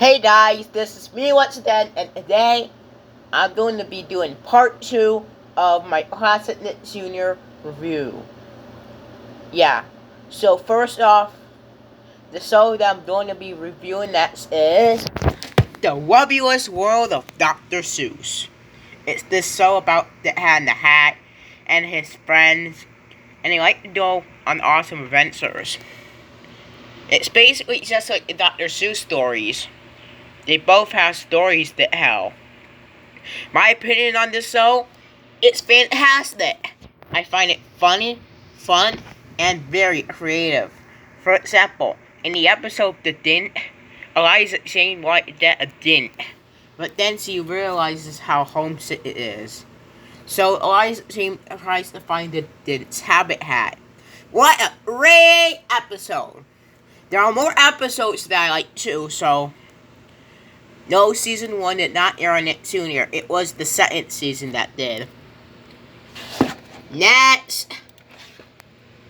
Hey guys, this is me once again, and today I'm going to be doing part 2 of my Classic Nick Jr. review. Yeah, so first off, the show that I'm going to be reviewing next is The Wobulous World of Dr. Seuss. It's this show about the Hat in the Hat and his friends, and they like to go on awesome adventures. It's basically just like the Dr. Seuss stories. They both have stories to tell. My opinion on this show, it's fantastic. I find it funny, fun, and very creative. For example, in the episode The Dint, Eliza Jane wanted to get a dint, but then she realizes how homesick it is. So Eliza Jane tries to find the Dint's habit hat. What a great episode! There are more episodes that I like too, so no, season 1 did not air on Nick Jr. It was the second season that did. Next,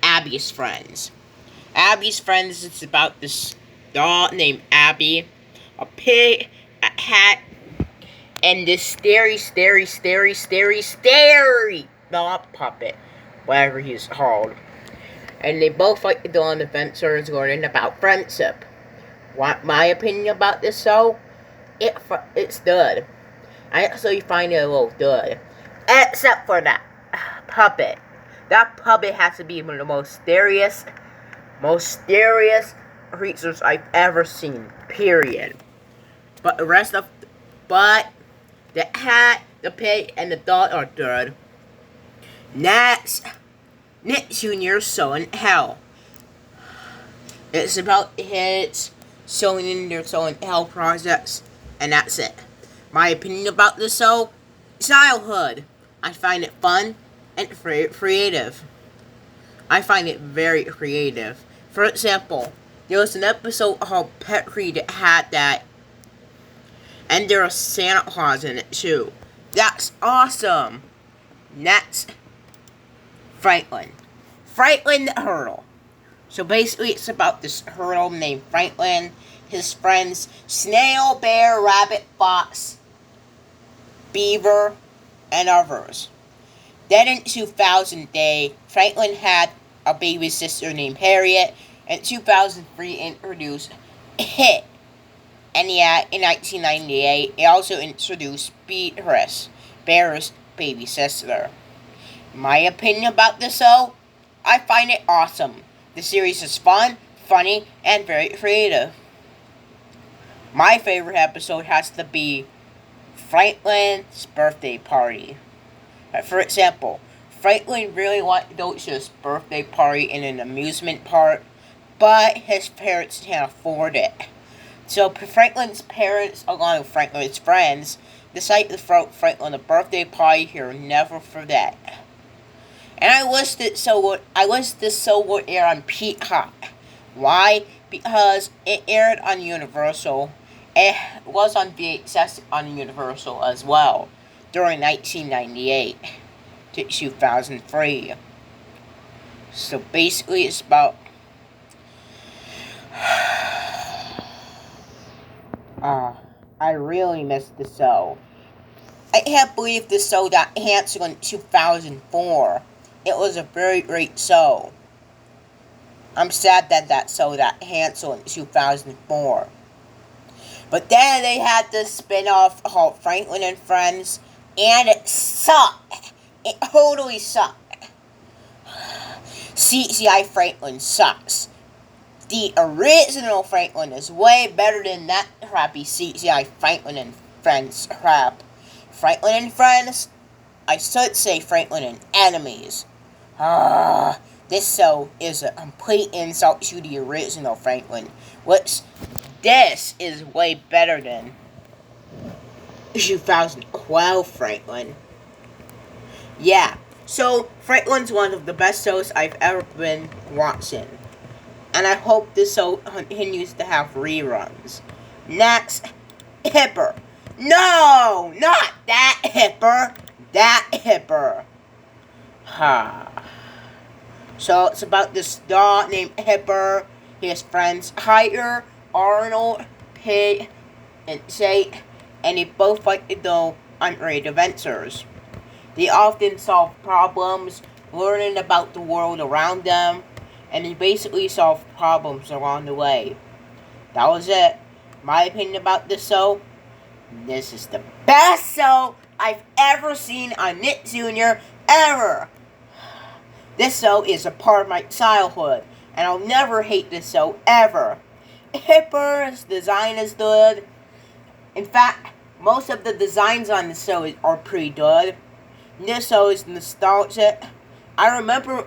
Abby's Friends. Abby's Friends is about this doll named Abby, a pig, a hat, and this scary doll puppet, whatever he's called. And they both like to go on adventures learning about friendship. What my opinion about this show? It's good. I actually find it a little good. Except for that puppet. That puppet has to be one of the most scariest creatures I've ever seen. Period. But the hat, the pig, and the dog are good. Next, Nick Jr.'s Show in Hell. It's about his showing in their Show in Hell projects. And that's it. My opinion about this show, childhood. I find it fun and creative. I find it very creative. For example, there was an episode called Petrie that had that, and there was Santa Claus in it too. That's awesome. Next, Franklin. Franklin the Turtle. So basically it's about this turtle named Franklin, his friends Snail, Bear, Rabbit, Fox, Beaver, and others. Then in 2000, Franklin had a baby sister named Harriet, and in 2003 introduced Hit. And yet, in 1998, it also introduced Beatrice, Bear's baby sister. My opinion about this show, I find it awesome. The series is fun, funny, and very creative. My favorite episode has to be Franklin's birthday party. For example, Franklin really wanted to go to his birthday party in an amusement park, but his parents can't afford it. So Franklin's parents, along with Franklin's friends, decided to throw Franklin a birthday party he'll never forget. And I wish this show would air on Peacock. Why? Because it aired on Universal. It was on VHS on Universal as well during 1998 to 2003. So basically it's about I really miss the show. I can't believe the show got canceled in 2004. It was a very great show. I'm sad that show got canceled in 2004. But then they had this spin-off called Franklin and Friends, and it sucked. It totally sucked. CGI Franklin sucks. The original Franklin is way better than that crappy CGI Franklin and Friends crap. Franklin and Friends? I should say Franklin and Enemies. This show is a complete insult to the original Franklin, which this is way better than 2012 Franklin. Yeah, so Franklin's one of the best shows I've ever been watching. And I hope this show continues to have reruns. Next, Hipper. No, not that Hipper. That Hipper. So it's about this dog named Hipper. His friends Hiker, Arnold, Pig, and say, and they both like to go on great adventures. They often solve problems, learning about the world around them, and they basically solve problems along the way. That was it. My opinion about this show. This is the best show I've ever seen on Nick Jr. ever. This show is a part of my childhood, and I'll never hate this show ever. Hipper's design is good. In fact, most of the designs on the show are pretty good. This show is nostalgic. I remember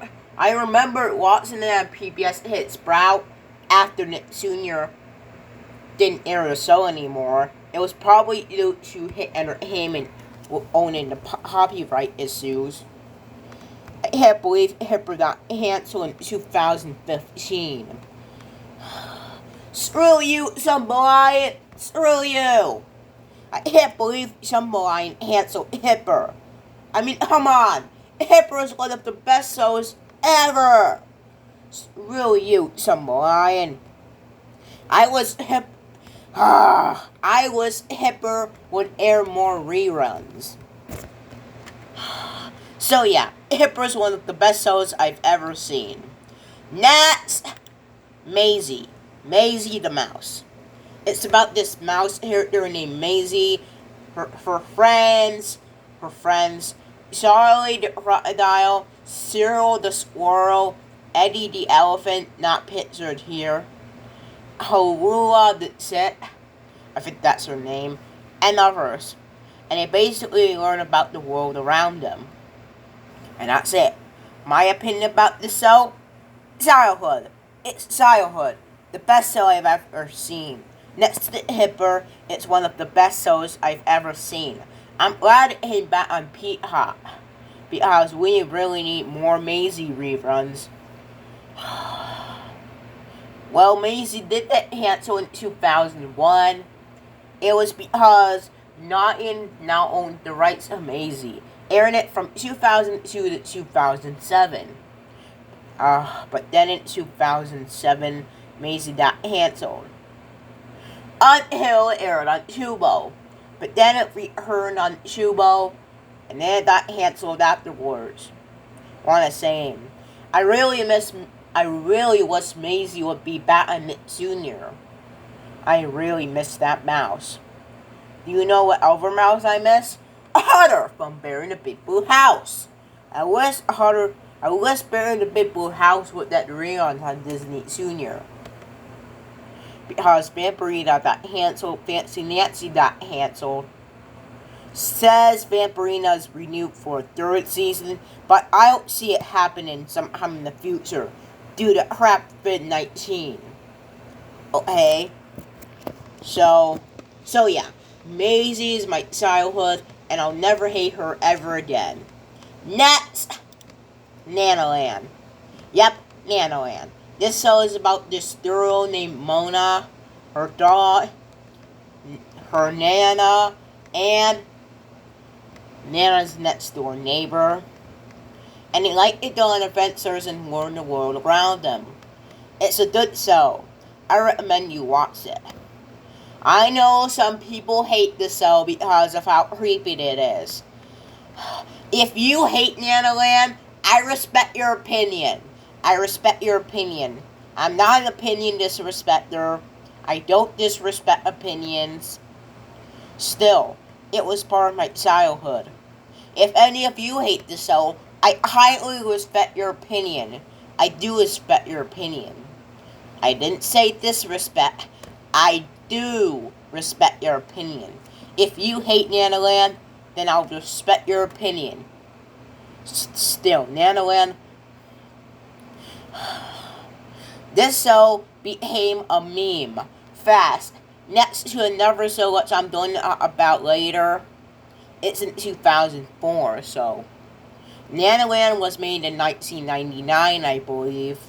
watching it on PBS Hit Sprout after Nick Jr. didn't air the show anymore. It was probably due to Hit Entertainment owning the copyright issues. I can't believe Hipper got canceled in 2015. Screw you, somebody! Screw you! I can't believe somebody canceled Hipper. I mean, come on! Hipper is one of the best shows ever! Screw you, somebody. I was Hipper would air more reruns. So yeah, Hipper is one of the best shows I've ever seen. Next, Maisie. Maisie the mouse. It's about this mouse character named Maisie. Her friends, Charlie the crocodile, Cyril the squirrel, Eddie the elephant, not pictured here, Harula the chick, I think that's her name, and others. And they basically learn about the world around them. And that's it. My opinion about the show? Childhood. It's childhood. The best show I've ever seen. Next to Hipper, it's one of the best shows I've ever seen. I'm glad it came back on Peacock, because we really need more Maisie reruns. Well, Maisie did get canceled in 2001. It was because Naughton now owned the rights to Maisie, airing it from 2002 to 2007. But then in 2007, Maisie got canceled. Until it aired on Tubo. But then it returned on Tubo, and then it got canceled afterwards. What a shame. I really wish Maisie would be back on Nick Jr. I really miss that mouse. Do you know what other mouse I miss? Otter from Bear in the Big Blue House. I wish Bear in the Big Blue House would get reruns on Disney Jr. Because Vampirina got canceled, Fancy Nancy got canceled. Says Vampirina is renewed for a third season, but I don't see it happening sometime in the future due to COVID-19. Okay? So yeah. Maisie is my childhood, and I'll never hate her ever again. Next, Nanoland. Yep, Nanoland. This show is about this girl named Mona, her dog, her Nana, and Nana's next door neighbor. And they like to go on adventures and learn the world around them. It's a good show. I recommend you watch it. I know some people hate the show because of how creepy it is. If you hate Nanoland, I respect your opinion. I'm not an opinion disrespecter. I don't disrespect opinions. Still, it was part of my childhood. If any of you hate the show, I highly respect your opinion. I do respect your opinion. I didn't say disrespect. I do respect your opinion. If you hate Nanoland, then I'll respect your opinion. Still, Nanoland. This show became a meme fast. Next to another show which I'm going to talk about later. It's in 2004, so. Nanoland was made in 1999, I believe.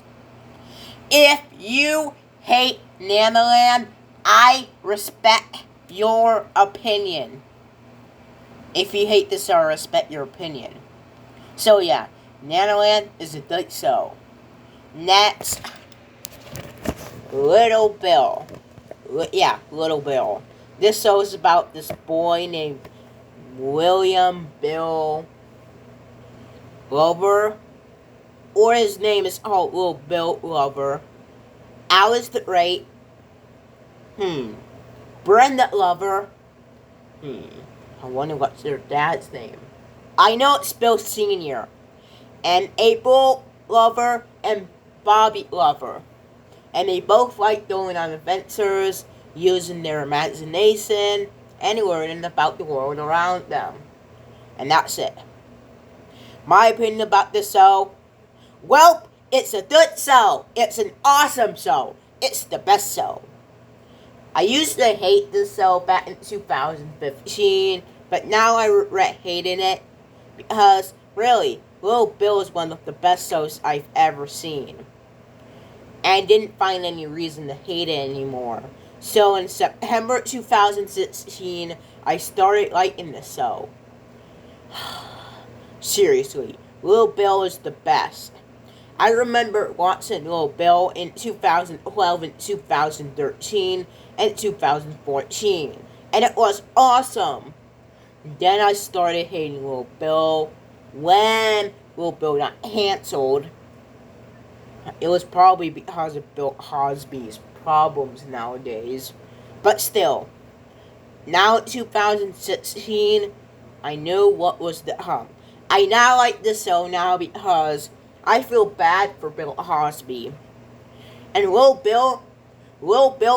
If you hate Nanoland, I respect your opinion. If you hate this, I respect your opinion. So yeah, Nanoland is a good show. Next, Little Bill. Little Bill. This show is about this boy named William Bill Lover, or his name is called Little Bill Lover. Alice the Great. Brenda Lover. I wonder what's their dad's name. I know it's Bill Sr. And April Lover and Bobby Lover. And they both like going on adventures, using their imagination, and learning about the world around them. And that's it. My opinion about this show, well, it's a good show. It's an awesome show. It's the best show. I used to hate this show back in 2015, but now I regret hating it because, really, Little Bill is one of the best shows I've ever seen. And I didn't find any reason to hate it anymore. So in September 2016, I started liking the show. Seriously, Little Bill is the best. I remember watching Little Bill in 2012 and 2013 and 2014, and it was awesome. Then I started hating Little Bill when Little Bill got canceled. It was probably because of Bill Cosby's problems nowadays, but still, now in 2016, I knew what was to come. I now like this show now because I feel bad for Bill Cosby. And Little Bill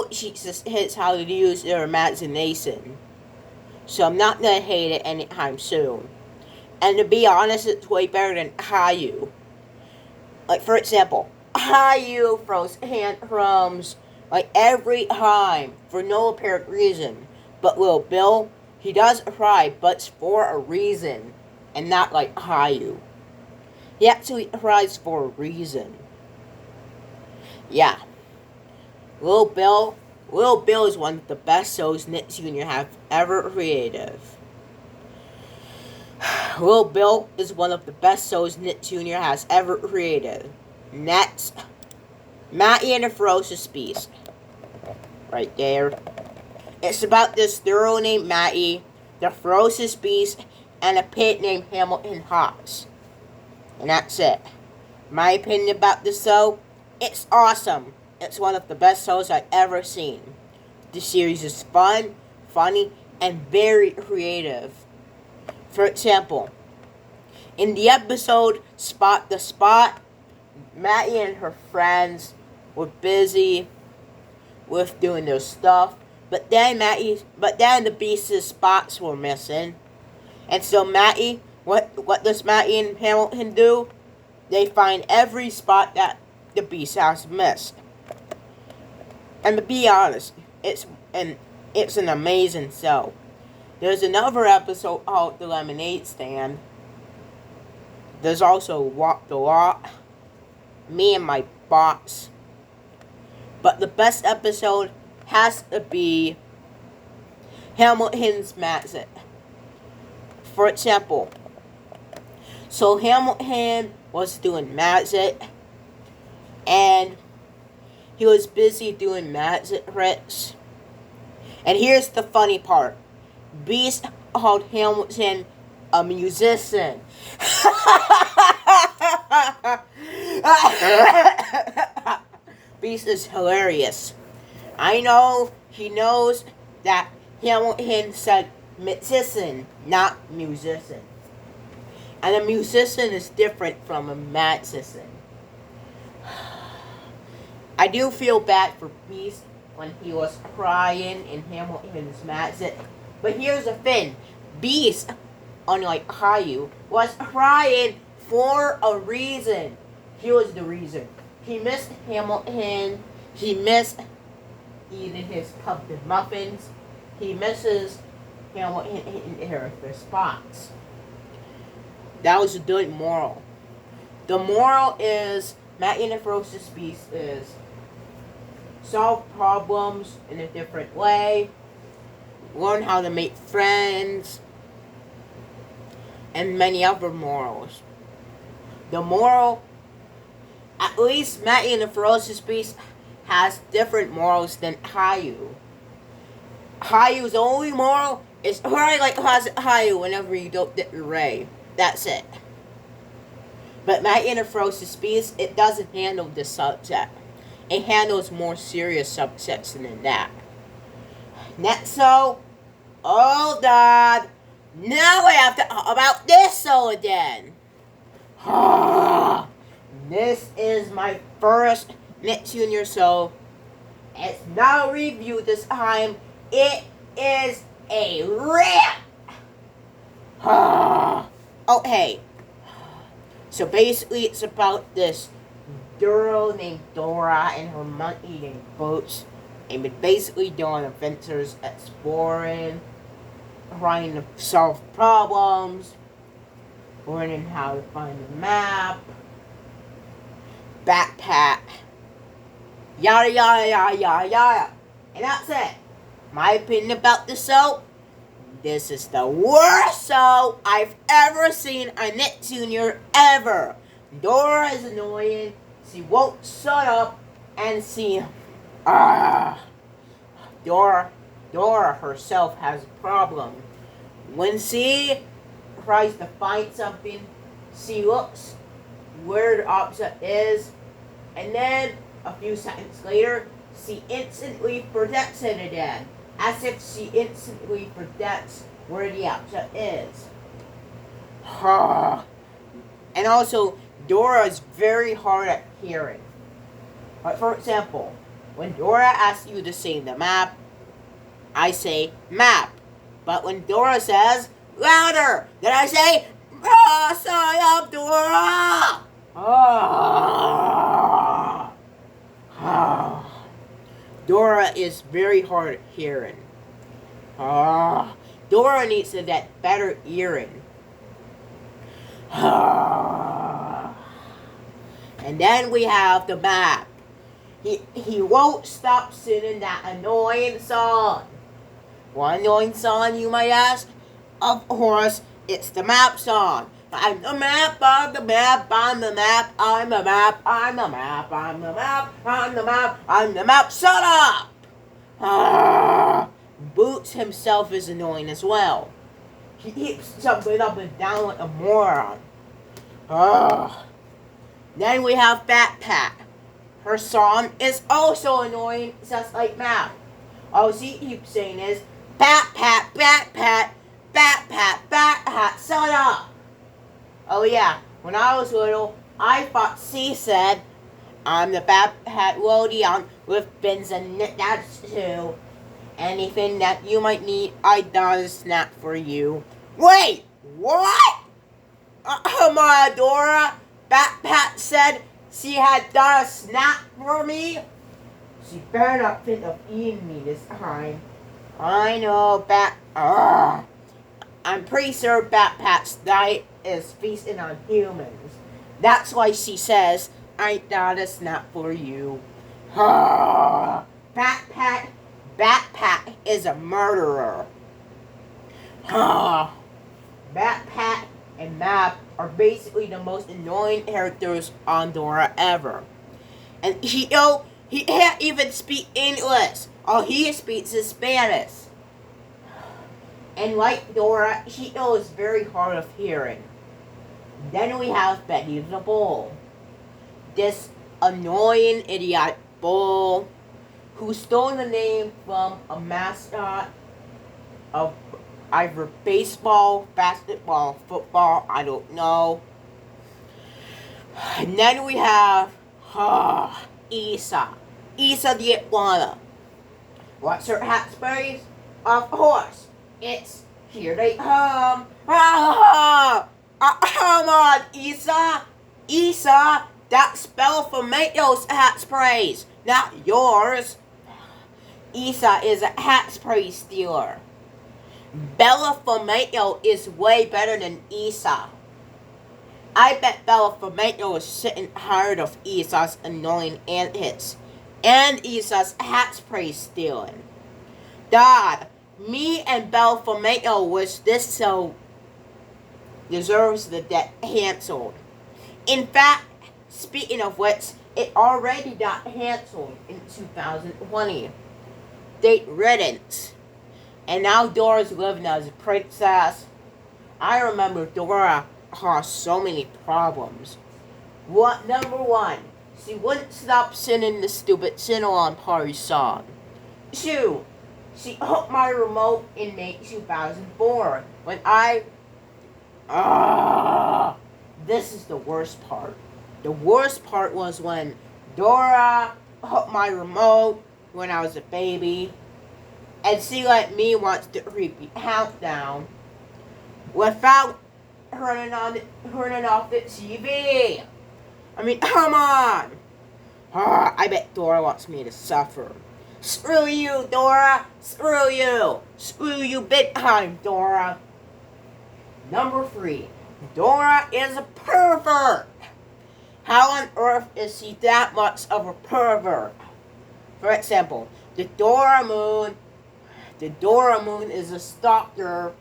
teaches kids how to use their imagination. So I'm not going to hate it anytime soon. And to be honest, it's way better than Caillou. Like, for example, Caillou throws tantrums like every time for no apparent reason. But Little Bill, he does cry, but it's for a reason. And not like Caillou. He actually cries for a reason. Yeah. Little Bill is one of the best shows Nick Jr. have ever created. Little Bill is one of the best shows Nick Jr. has ever created. Next, Matty and the Ferocious Beast. Right there. It's about this girl named Matty, the Ferocious Beast, and a pig named Hamilton Hawks. And that's it. My opinion about this show, it's awesome. It's one of the best shows I've ever seen. The series is fun, funny, and very creative. For example, in the episode Spot the Spot, Matty and her friends were busy with doing their stuff, but then the Beast's spots were missing. And so Matty, what does Matty and Hamilton do? They find every spot that the Beast has missed. And to be honest, it's an amazing show. There's another episode called The Lemonade Stand. There's also Walk the Lot, Me and My Boss. But the best episode has to be Hamilton's Magic. For example, so Hamilton was doing magic, and he was busy doing magic tricks. And here's the funny part. Beast called Hamilton a musician. Beast is hilarious. I know he knows that Hamilton said magician, not musician. And a musician is different from a magician. I do feel bad for Beast when he was crying in Hamilton's magic. But here's the thing. Beast, unlike Caillou, was crying for a reason. Here's the reason. He missed Hamilton. He missed eating his pumpkin muffins. He misses Hamilton in her spots. That was a good moral. The moral is Matty and the Ferocious Beast is solve problems in a different way, learn how to make friends, and many other morals. The moral, at least Matty and the Ferocious Beast has different morals than Caillou. Hayu's only moral is hurry like Hayu whenever you don't get your ray. That's it. But Metamorphosis Beast, it doesn't handle this subject. It handles more serious subjects than that. Netso, oh God, now we have to talk about this soul again. This is my first Net Junior Soul. It's not a review this time. It is a rant. Okay. So basically, it's about this girl named Dora and her monkey named Boucher. And we're basically doing adventures, exploring, trying to solve problems, learning how to find a map, backpack, yada yada yada yada yada. And that's it. My opinion about this show, this is the worst show I've ever seen on Net Junior ever. Dora is annoying. She won't shut up, and she, Dora herself has a problem. When she tries to find something, she looks where the object is, and then a few seconds later, she instantly forgets it again, as if she instantly forgets where the object is. And also, Dora is very hard at hearing. Like, for example, when Dora asks you to say the map, I say map. But when Dora says louder, then I say, shut up, Dora! Dora is very hard at hearing. Dora needs to get better hearing. And then we have the map. He won't stop singing that annoying song. What annoying song, you might ask? Of course, it's the map song. I'm the map, I'm the map, I'm the map, I'm the map, I'm the map, I'm the map, I'm the map, I'm the map, shut up! Boots himself is annoying as well. He keeps jumping up and down like a moron. Then we have Backpack. Her song is also annoying, just like Map. All she keeps saying is, Backpack, Backpack, Backpack, Backpack, shut up! Oh yeah, when I was little, I thought she said, I'm the Backpack Rodeon with bins and nuts too. Anything that you might need, I done a snack for you. Wait, what? Dora, Backpack said she had done a snack for me? She better not think of eating me this time. I know, I'm pretty sure Backpack's diet is feasting on humans. That's why she says, I done a snack for you. Backpack is a murderer. Backpack and Map are basically the most annoying characters on Dora ever. And he can't even speak English. All he speaks is Spanish. And like Dora, he is very hard of hearing. Then we have Betty the Bull. This annoying idiotic bull who stole the name from a mascot of either baseball, basketball, football, I don't know. And then we have Isa the iguana. What's her catchphrase? Of course, it's here they come. Come on, Isa. Isa, that's Flamenco's catchphrase, not yours. Isa is a catchphrase stealer. Bella Flamenco is way better than Isa. I bet Bella Flamenco is sitting tired of Isa's annoying antics and Isa's catchphrase stealing. God, me and Bella Flamenco wish this show deserves to get cancelled. In fact, speaking of which, it already got cancelled in 2020. Date riddance. And now Dora's living as a princess. I remember Dora had so many problems. Number one, she wouldn't stop singing the stupid sing-along party song. Two, she hooked my remote in May 2004 when this is the worst part. The worst part was when Dora hooked my remote when I was a baby, and she let me watch the creepy countdown without turning off the TV. I mean, come on! I bet Dora wants me to suffer. Screw you, Dora! Screw you! Screw you big time, Dora! Number 3. Dora is a pervert! How on earth is she that much of a pervert? For example, the Dora Moon is a stalker.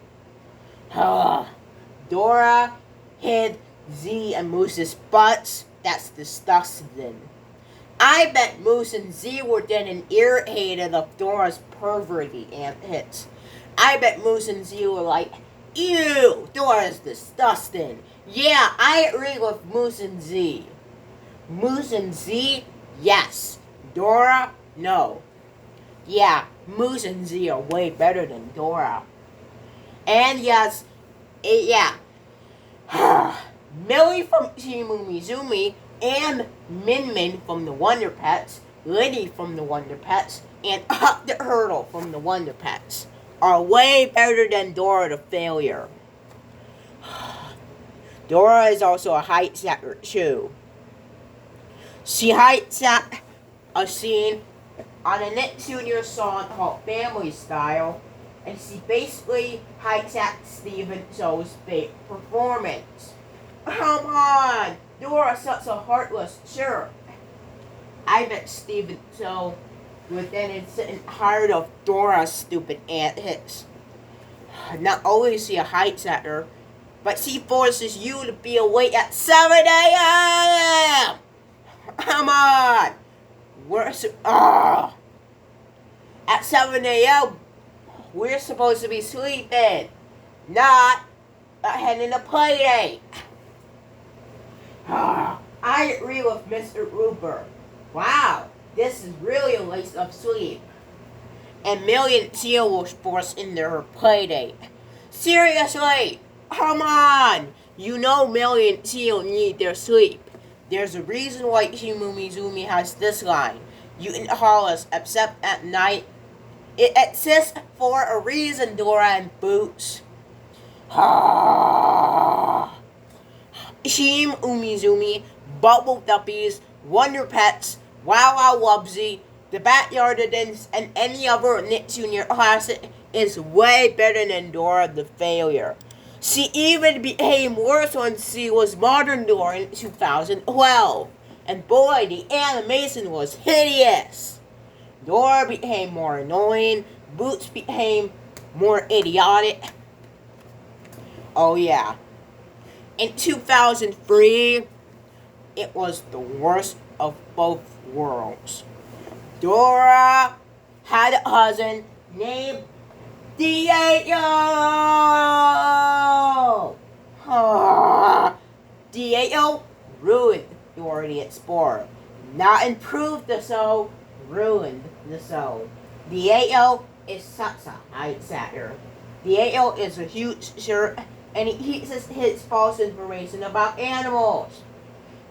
Dora hid Z and Moose's butts. That's disgusting. I bet Moose and Z were getting irritated of Dora's perverty antics. I bet Moose and Z were like, ew, Dora's disgusting. Yeah, I agree with Moose and Z. Moose and Z, yes. Dora, no. Yeah, Moose and Z are way better than Dora. And yes, Millie from Team Umizoomi and Min Min from the Wonder Pets, Liddy from the Wonder Pets, and Up the Hurdle from the Wonder Pets are way better than Dora the Failure. Dora is also a height setter too. She height set a scene on a Nick Jr. song called Family Style, and she basically height set Steven Cho's fake performance. Come on! Dora's such a heartless jerk. I bet Steven Cho was then sitting tired of Dora's stupid antics. Not only is she a height setter, but she forces you to be awake at 7 a.m. Come on! At 7 a.m., we're supposed to be sleeping, not heading to play date. I agree with Mr. Rupert. Wow, this is really a waste of sleep. And Millie and Tia will force into her play date. Seriously, come on! You know Millie and Tia need their sleep. There's a reason why Himumizumi has this line. You can call us except at night. It exists for a reason, Dora and Boots. Team Umizoomi, Bubble Duppies, Wonder Pets, Wow Wow Wubsy, the Backyardigans, and any other Nick Jr. classic is way better than Dora the Failure. She even became worse when she was Modern Dora in 2012. And boy, the animation was hideous. Dora became more annoying, Boots became more idiotic. Oh yeah. In 2003, it was the worst of both worlds. Dora had a cousin named Diego! Diego ruined Dora the Explorer. Not improved the show, ruined the show. Diego is such a height setter. Diego is a huge jerk, and he teaches his false information about animals.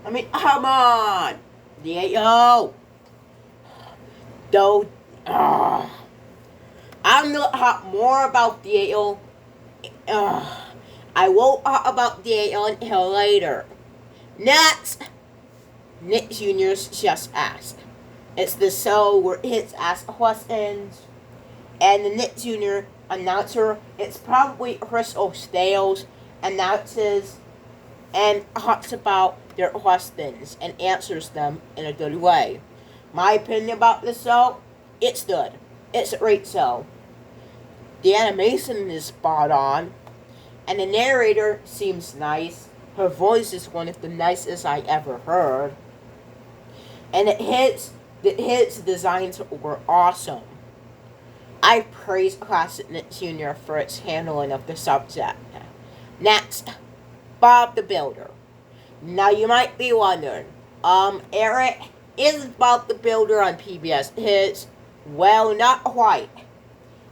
I mean, come on! Diego! Though, I'm gonna talk more about Diego. I won't talk about Diego until later. Next, Nick Jr.'s Just Ask. It's the show where kids ask questions, and the Nick Jr. announcer, it's probably Chris O'Stales, announces and talks about their questions and answers them in a good way. My opinion about this show, it's good. It's a great show. The animation is spot on, and the narrator seems nice. Her voice is one of the nicest I ever heard. And the hits designs were awesome. I praise Classic Knit Jr. for its handling of the subject. Next, Bob the Builder. Now you might be wondering, Eric, is Bob the Builder on PBS Hits? Well, not quite.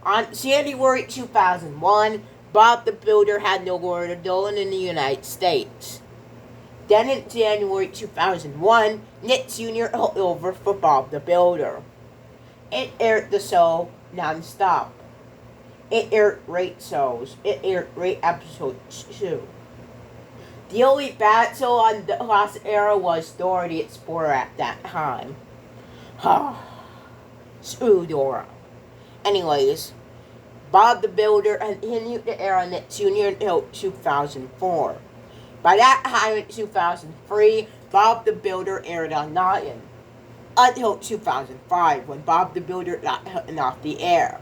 On January 2001, Bob the Builder had nowhere to go in the United States. Then in January 2001, Knit Jr. took over for Bob the Builder. It aired the show non-stop. It aired great shows. It aired great episodes too. The only bad show on the last era was Dora the Explorer at that time. Screw Dora. Anyways, Bob the Builder continued to air on Knit Jr. until 2004. By that time in 2003, Bob the Builder aired on Nine until 2005 when Bob the Builder got taken off the air.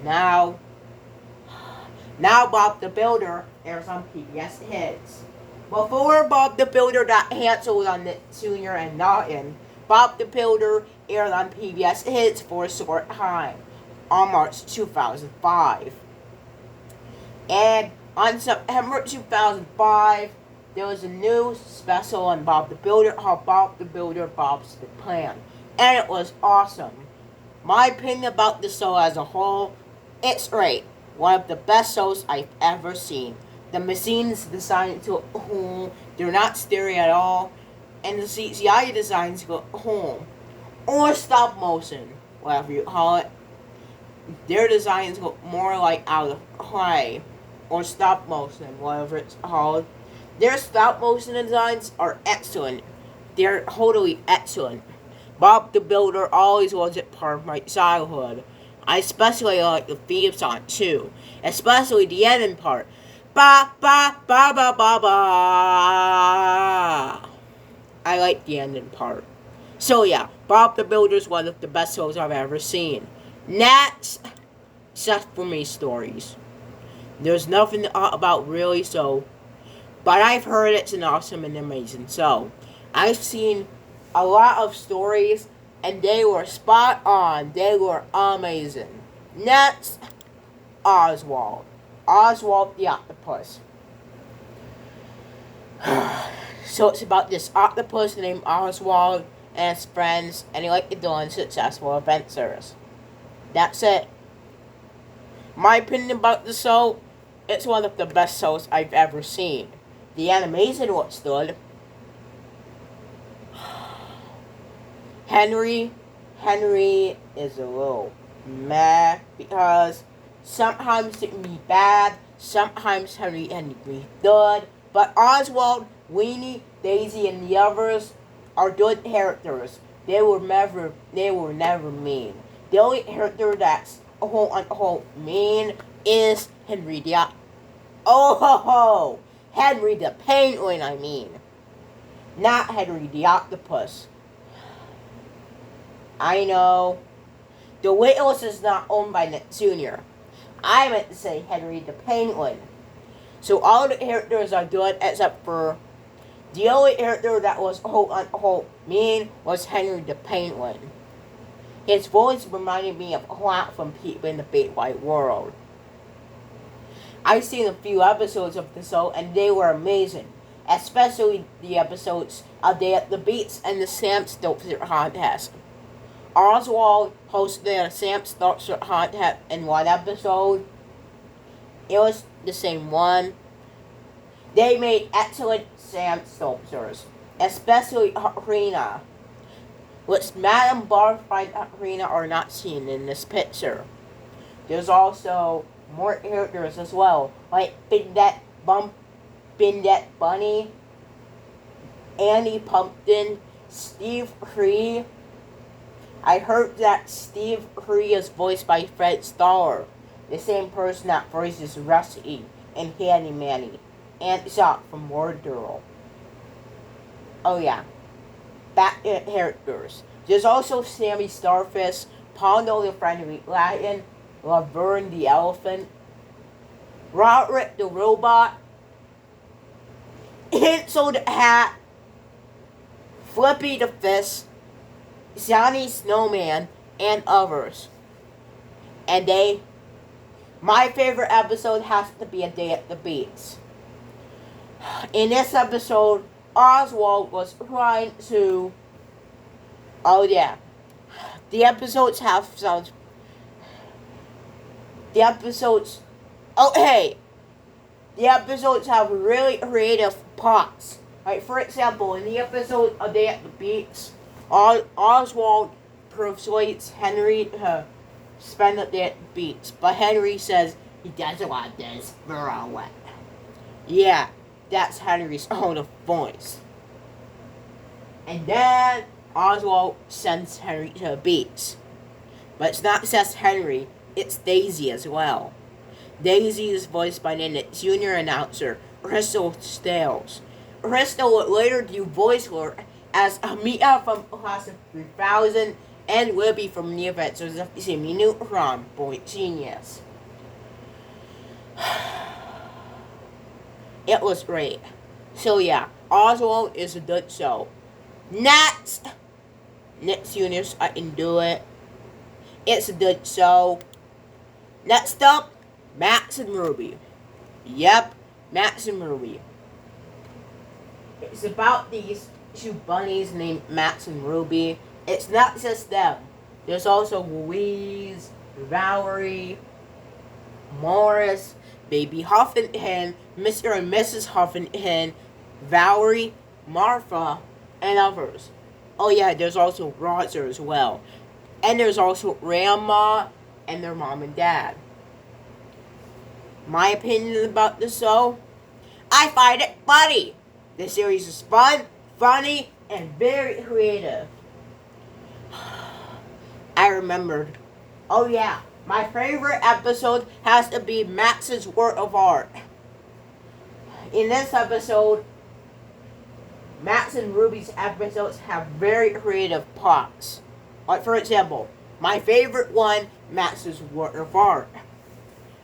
Now Bob the Builder airs on PBS Hits. Before Bob the Builder got canceled on Knit Jr. and Nine, Bob the Builder aired on PBS Hits for a short time, on March 2005. And on September 2005, there was a new special on Bob the Builder called Bob the Builder Bob's the Plan. And it was awesome. My opinion about the show as a whole, it's great. One of the best shows I've ever seen. The machines designed to home, they're not scary at all. And the CGI designs go home. Or stop motion, whatever you call it. Their designs look more like out of clay. Or stop motion, whatever it's called. Their stop motion designs are excellent. They're totally excellent. Bob the Builder always was a part of my childhood. I especially like the theme song too. Especially the ending part. Ba ba ba ba ba ba. I like the ending part. So yeah, Bob the Builder is one of the best shows I've ever seen. Next, Seth for Me stories. There's nothing to talk about really, so, but I've heard it's an awesome and amazing show. I've seen a lot of stories, and they were spot on. They were amazing. Next, Oswald. Oswald the Octopus. So it's about this octopus named Oswald and his friends, and he liked to do unsuccessful adventures. That's it. My opinion about the show, it's one of the best shows I've ever seen. The animation was good. Henry is a little meh because sometimes it can be bad, sometimes Henry can be good, but Oswald, Weenie, Daisy, and the others are good characters. They were never mean. The only character that's quote mean is Henry the Henry the Penguin, I mean. Not Henry the Octopus. I know. The Whittles is not owned by Knit Jr. I meant to say Henry the Penguin. So all the characters are good except for the only character that was quote mean was Henry the Penguin. His voice reminded me of a lot from People in the Big White World. I've seen a few episodes of the show and they were amazing. Especially the episodes A Day at the Beach and the Sam Sculpture Contest. Oswald hosted a Sam Sculpture Contest in one episode. It was the same one. They made excellent Sam sculptures. Especially Harina, which Madame Butterfly and Harina are not seen in this picture. There's also more characters as well, like Binette Bunny, Annie Pumpkin, Steve Cree. I heard that Steve Cree is voiced by Fred Stoller, the same person that voices Rusty and Handy Manny, and Shock from Word Girl. Oh yeah, back to characters. There's also Sammy Starfish, Pondo the Friendly Latin, Laverne the Elephant, Roderick the Robot, Hansel the Hat, Flippy the Fish, Johnny Snowman, and others. And my favorite episode has to be A Day at the Beach. In this episode, Oswald was trying to... Oh yeah. The episodes have some... The episodes... Oh hey! The episodes have really creative plots. Like, for example, in the episode A Day at the Beach, Oswald persuades Henry to spend the day at the beach, but Henry says he doesn't want this. We're all wet. Yeah, that's Henry's own voice. And then Oswald sends Henry to the beach. But it's not just Henry, it's Daisy as well. Daisy is voiced by the junior announcer, Crystal Stales. Crystal would later do voice work as Amita from Class of 3000 and Libby from the Adventures of Jimmy Neutron, Boy Genius. It was great. So yeah, Oswald is a good show. Next Juniors, I can do it. It's a good show. Next up, Max and Ruby. Yep, Max and Ruby. It's about these two bunnies named Max and Ruby. It's not just them. There's also Louise, Valerie, Morris, Baby Huffington, Mr. and Mrs. Huffington, Valerie, Martha, and others. Oh yeah, there's also Roger as well. And there's also Grandma and their mom and dad. My opinion about the show? I find it funny. The series is fun, funny, and very creative. I remembered. Oh yeah, my favorite episode has to be Max's work of art. In this episode, Max and Ruby's episodes have very creative plots. Like, for example, my favorite one, Max's work of art.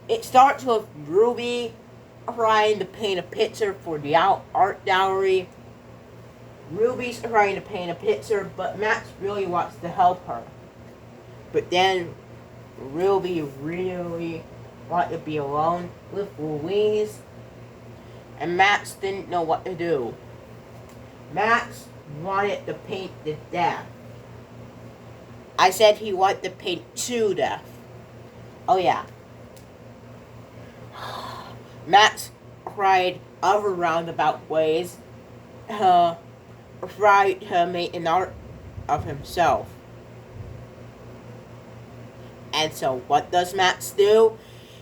It starts with Ruby trying to paint a picture for the art gallery. Ruby's trying to paint a picture, but Max really wants to help her. But then Ruby really wanted to be alone with Louise, and Max didn't know what to do. Max wanted to paint to death. I said he wanted to paint to death. Oh yeah. Max tried other roundabout ways to try to make an art of himself. And so what does Max do?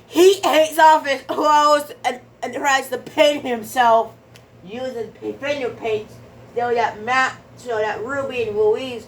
He takes off his clothes and tries to paint himself using finger paints so that Ruby and Louise